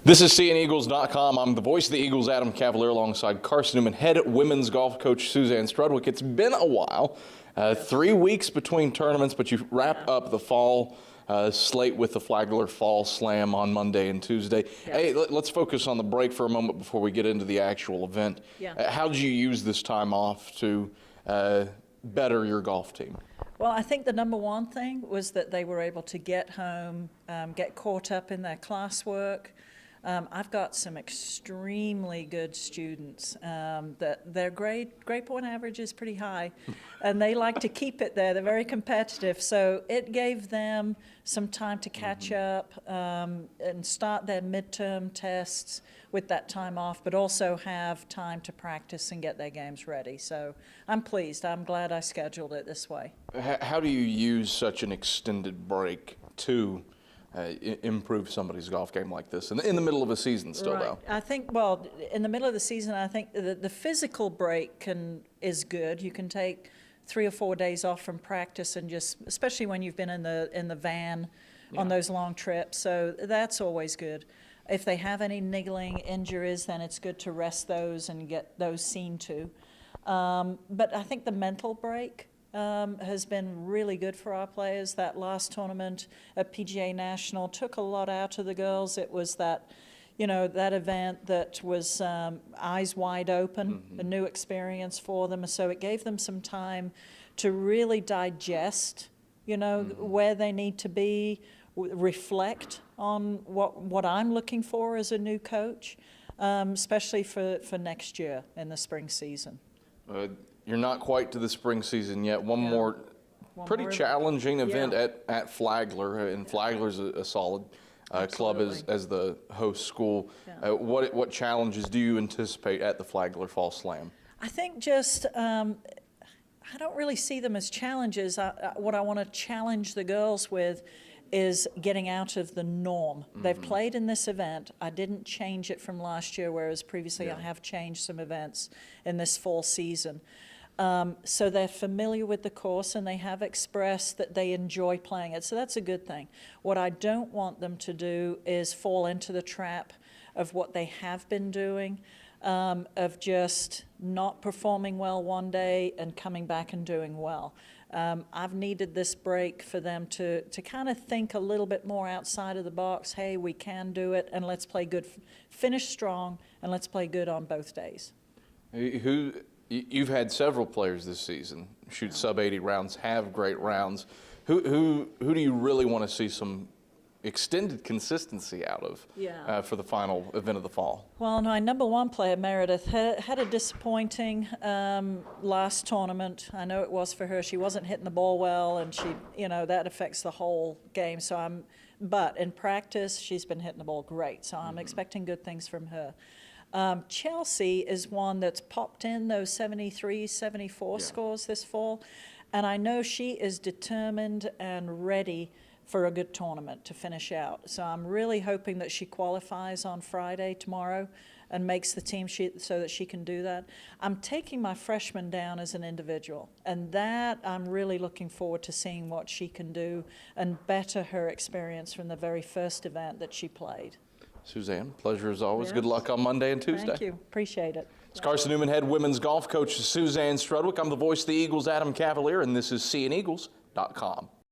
This is CNEagles.com. I'm the voice of the Eagles, Adam Cavalier, alongside Carson-Newman head women's golf coach Suzanne Strudwick. It's been a while, 3 weeks between tournaments, but you wrap up the fall slate with the Flagler Falls Slam on Monday and Tuesday. Yeah. Hey, let's focus on the break for a moment before we get into the actual event. Yeah. How did you use this time off to better your golf team? Well, I think the number one thing was that they were able to get home, get caught up in their classwork. I've got some extremely good students that their grade point average is pretty high, and they like to keep it there. They're very competitive, so it gave them some time to catch up and start their midterm tests with that time off, but also have time to practice and get their games ready. So I'm pleased. I'm glad I scheduled it this way. How do you use such an extended break to improve somebody's golf game like this in the middle of a season still, right. though? I think, well, in the middle of the season, I think the physical break is good. You can take 3 or 4 days off from practice and just, especially when you've been in the van on those long trips, so that's always good. If they have any niggling injuries, then it's good to rest those and get those seen to. But I think the mental break has been really good for our players. That last tournament at PGA National took a lot out of the girls. It was that, that event that was eyes wide open, a new experience for them. So it gave them some time to really digest, where they need to be, reflect on what I'm looking for as a new coach, especially for next year in the spring season. You're not quite to the spring season yet. One more pretty challenging event at Flagler, and Flagler's a solid club as the host school. What challenges do you anticipate at the Flagler Falls Slam? I think just I don't really see them as challenges. What I want to challenge the girls with is getting out of the norm. They've played in this event. I didn't change it from last year, whereas previously I have changed some events in this fall season. So they're familiar with the course, and they have expressed that they enjoy playing it. So that's a good thing. What I don't want them to do is fall into the trap of what they have been doing, of just not performing well one day and coming back and doing well. I've needed this break for them to kind of think a little bit more outside of the box. Hey, we can do it, and let's play good. Finish strong, and let's play good on both days. You've had several players this season shoot sub-80 rounds, have great rounds. Who do you really want to see some extended consistency out of for the final event of the fall? Well, my number one player, Meredith, had a disappointing last tournament. I know it was for her. She wasn't hitting the ball well, and she, that affects the whole game. But in practice, she's been hitting the ball great. So I'm expecting good things from her. Chelsea is one that's popped in those 73, 74 scores this fall. And I know she is determined and ready for a good tournament to finish out. So I'm really hoping that she qualifies on Friday, tomorrow, and makes the team sheet so that she can do that. I'm taking my freshman down as an individual, and that I'm really looking forward to seeing what she can do and better her experience from the very first event that she played. Suzanne, pleasure as always. Yes. Good luck on Monday and Tuesday. Thank you. Appreciate it. It's Carson-Newman head women's golf coach Suzanne Strudwick. I'm the voice of the Eagles, Adam Cavalier, and this is CNEagles.com.